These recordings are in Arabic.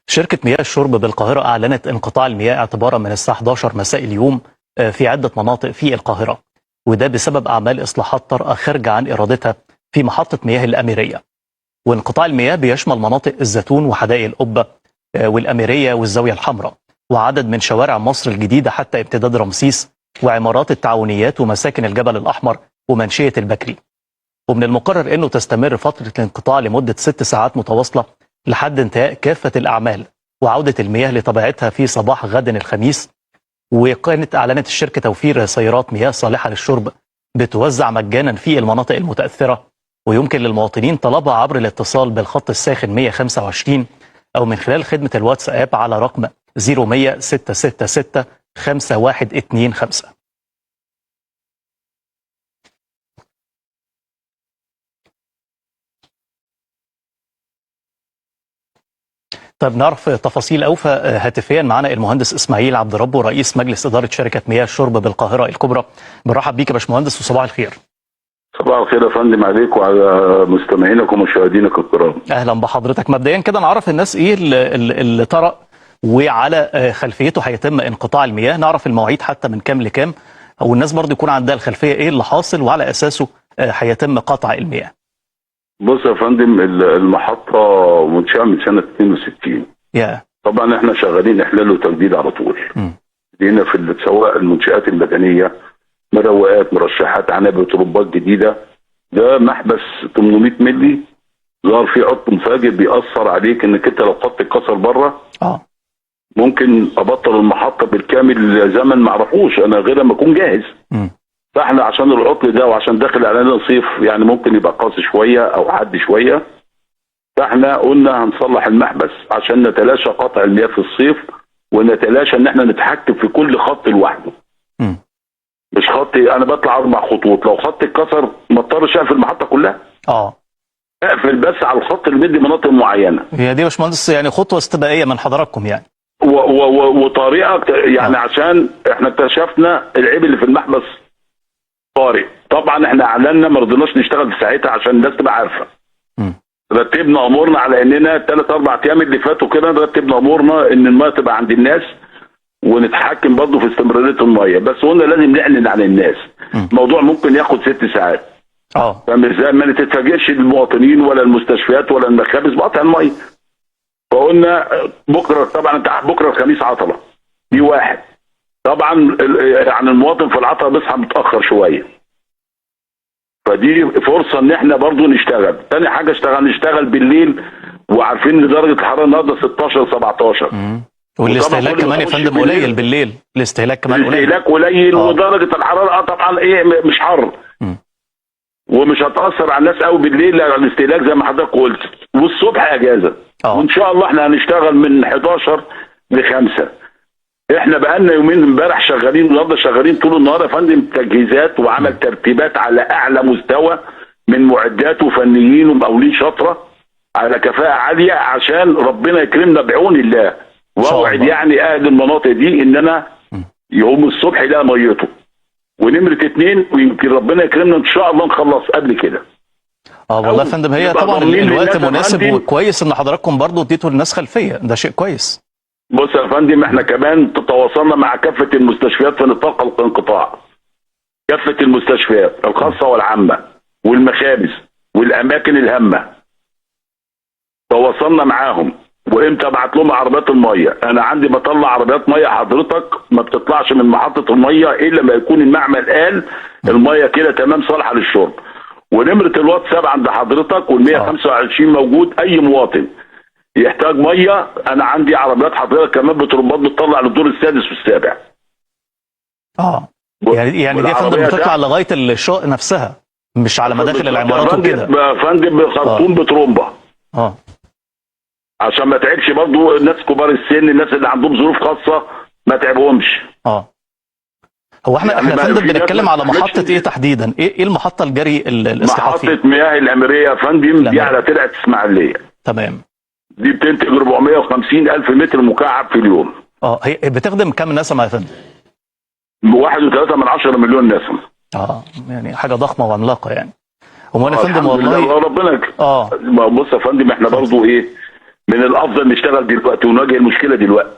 شركة مياه الشرب بالقاهرة أعلنت انقطاع المياه اعتبارا من الساعة 11 مساء اليوم في عدة مناطق في القاهرة، وده بسبب أعمال إصلاحات طارئة خارجة عن إرادتها في محطة مياه الأميرية. وانقطاع المياه بيشمل مناطق الزيتون وحدائق القبة والأميرية والزاوية الحمراء وعدد من شوارع مصر الجديدة حتى امتداد رمسيس وعمارات التعاونيات ومساكن الجبل الأحمر ومنشية البكري. ومن المقرر أنه تستمر فترة الانقطاع لمدة 6 ساعات متواصلة لحد انتهاء كافة الأعمال وعودة المياه لطبيعتها في صباح غد الخميس. وكانت أعلنت الشركة توفير سيارات مياه صالحة للشرب بتوزع مجانا في المناطق المتأثرة، ويمكن للمواطنين طلبها عبر الاتصال بالخط الساخن 125 أو من خلال خدمة الواتساب على رقم 0100 666 5125. طيب نعرف تفاصيل أوفى هاتفيا معنا المهندس إسماعيل عبد ربه رئيس مجلس إدارة شركة مياه الشرب بالقاهرة الكبرى. برحب بيك يا باشمهندس وصباح الخير. صباح الخير يا فندم عليك وعلى مستمعينك ومشاهدينك الكرام. أهلا بحضرتك. مبدئيا كده نعرف الناس إيه اللي طرأ وعلى خلفيته هيتم انقطاع المياه، نعرف المواعيد حتى من كام لكام، أو الناس برضه يكون عندها الخلفية إيه اللي حاصل وعلى أساسه هيتم قطع المياه. بص يا فندم، المحطة منشأة من سنة 62. طبعا احنا شغالين احلال وتجديد على طول. لينا في سواء المنشآت المدنية، مروقات، مرشحات، عنابر، طرمبات جديدة. ده محبس 800 مللي ظهر فيه عطل مفاجئ بيأثر عليك انك انت لو خط اتكسر بره ممكن ابطل المحطة بالكامل زمن ما اعرفوش انا غير لما اكون جاهز. فاحنا عشان العطل ده وعشان داخل علينا صيف يعني ممكن يبقى قاسي شويه او حاد شويه، فاحنا قلنا هنصلح المحبس عشان نتلاشى قطع المياه في الصيف ونتلاشى ان احنا نتحكم في كل خط لوحده. مش خطي انا بطلع 4 خطوط، لو خط اتكسر ما اضطرش اقفل المحطه كلها. اقفل بس على الخط اللي بيدي مناطق معينه. هي دي يا باشمهندس يعني خطوه استباقيه من حضراتكم يعني. وطريقه يعني عشان احنا اكتشفنا العيب اللي في المحبس طارئ. طبعا احنا اعلنا ما رضيناش نشتغل في ساعتها عشان الناس تبقى عارفه. رتبنا امورنا على اننا 3-4 ايام اللي فاتوا كده رتبنا امورنا ان الميه تبقى عند الناس ونتحكم برضه في استمراريه الميه، بس قلنا لازم نعلن عن الناس. الموضوع ممكن ياخد 6 ساعات. ما تتفاجئش المواطنين ولا المستشفيات ولا المخابز بقطع الميه. فقلنا بكره، طبعا انت بكره الخميس عطله دي واحد. طبعا يعني المواطن في العطله بيصحى متاخر شويه، فدي فرصه ان احنا برضو نشتغل. تاني حاجه نشتغل بالليل، وعارفين ان درجه الحراره النهارده 16-17 والاستهلاك كمان يا فندم قليل بالليل. الاستهلاك كمان قليل ودرجه الحراره طبعا مش حر ومش هتاثر على الناس قوي بالليل لان الاستهلاك زي ما حضرتك قلت، والصبح اجازه. وان شاء الله احنا هنشتغل من 11 ل5. احنا بقالنا يومين امبارح شغالين والنهارده شغالين طول النهار يا فندم، تجهيزات وعمل ترتيبات على اعلى مستوى من معدات وفنيين ومقاولين شاطره على كفاءه عاليه عشان ربنا يكرمنا بعون الله. واوعد يعني اهل المناطق دي ان انا يوم الصبح يلاقي ميته. ونمره 2 ويمكن ربنا يكرمنا ان شاء الله نخلص قبل كده. والله يا فندم هي طبعا الوقت مناسب وكويس ان حضراتكم برضو اديتوا للناس خلفيه، ده شيء كويس. بص يا فندم احنا كمان تواصلنا مع كافه المستشفيات في نطاق الانقطاع. كافه المستشفيات الخاصه والعامه والمخابز والاماكن الهامه تواصلنا معاهم. وامتى ابعت لهم عربيات الميه؟ انا عندي بطلع عربيات ميه حضرتك ما بتطلعش من محطه الميه الا ما يكون المعمل قال الميه كده تمام صالحه للشرب. ونمره الواتساب عند حضرتك وال125 موجود. اي مواطن يحتاج ميه انا عندي عربيات حضرتك كمان بترمبات بتطلع للدور السادس والسابع. يعني دي يا فندم بتطلع لغايه الشقق نفسها مش على مداخل العمارات وكده. يا فندم خرطوم بترمبه. عشان ما تعبش برضو الناس كبار السن، الناس اللي عندهم ظروف خاصه ما تعبهمش. هو احنا يا فندم بنتكلم على محطه ايه تحديدا؟ ايه المحطه الجري الاصلاحات فيها؟ محطه مياه الاميريه يا فندم دي على ترعه اسماعيليه. تمام. دي بتنتج 450 الف متر مكعب في اليوم. هي بتخدم كام نسمه يا فندم؟ 1.3 مليون نسمه. يعني حاجه ضخمه وعملاقه يعني. هو يا فندم والله ربنا بص يا فندم احنا برضو ايه من الافضل نشتغل دلوقتي ونواجه المشكله دلوقتي،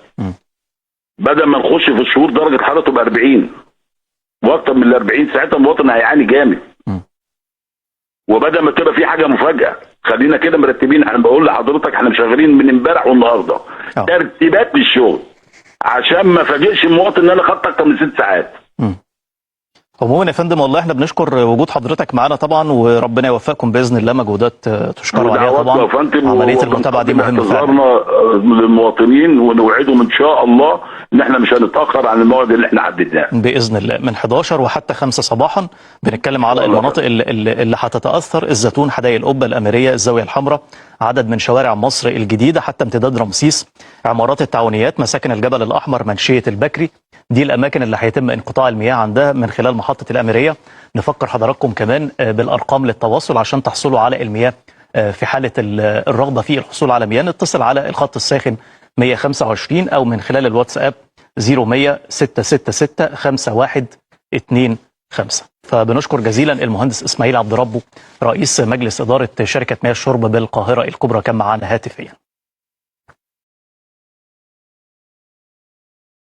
بدل ما نخش في الشهور درجه حرارته تبقى 40 واكتر من ال 40. ساعتها المواطن هيعاني جامد. وبدل ما تبقى في حاجه مفاجاه، خلينا كده مرتبين. انا بقول لحضرتك احنا شغالين من امبارح والنهارده ترتيبات للشغل عشان ما فاجئش المواطن ان انا خدت اكتر من 6 ساعات. عموما يا فندم والله احنا بنشكر وجود حضرتك معانا طبعا، وربنا يوفقكم باذن الله، مجهودات تشكروا عليها طبعا. عمليه المتابعه دي مهمه فعلا للمواطنين، ونوعدهم ان شاء الله ان احنا مش هنتاخر عن الموعد اللي احنا حددناه باذن الله من 11 وحتى 5 صباحا. بنتكلم على المناطق اللي هتتاثر: الزيتون، حدائق القبه، الاميريه، الزاويه الحمراء، عدد من شوارع مصر الجديده حتى امتداد رمسيس، عمارات التعاونيات، مساكن الجبل الاحمر، منشيه البكري. دي الاماكن اللي هيتم انقطاع المياه عندها من خلال محطه الاميريه. نفكر حضراتكم كمان بالارقام للتواصل عشان تحصلوا على المياه في حاله الرغبه في الحصول على مياه. نتصل على الخط الساخن 125 او من خلال الواتساب 0100 666 5125. فبنشكر جزيلا المهندس اسماعيل عبد ربه رئيس مجلس اداره شركه مياه الشرب بالقاهره الكبرى كان معنا هاتفيا.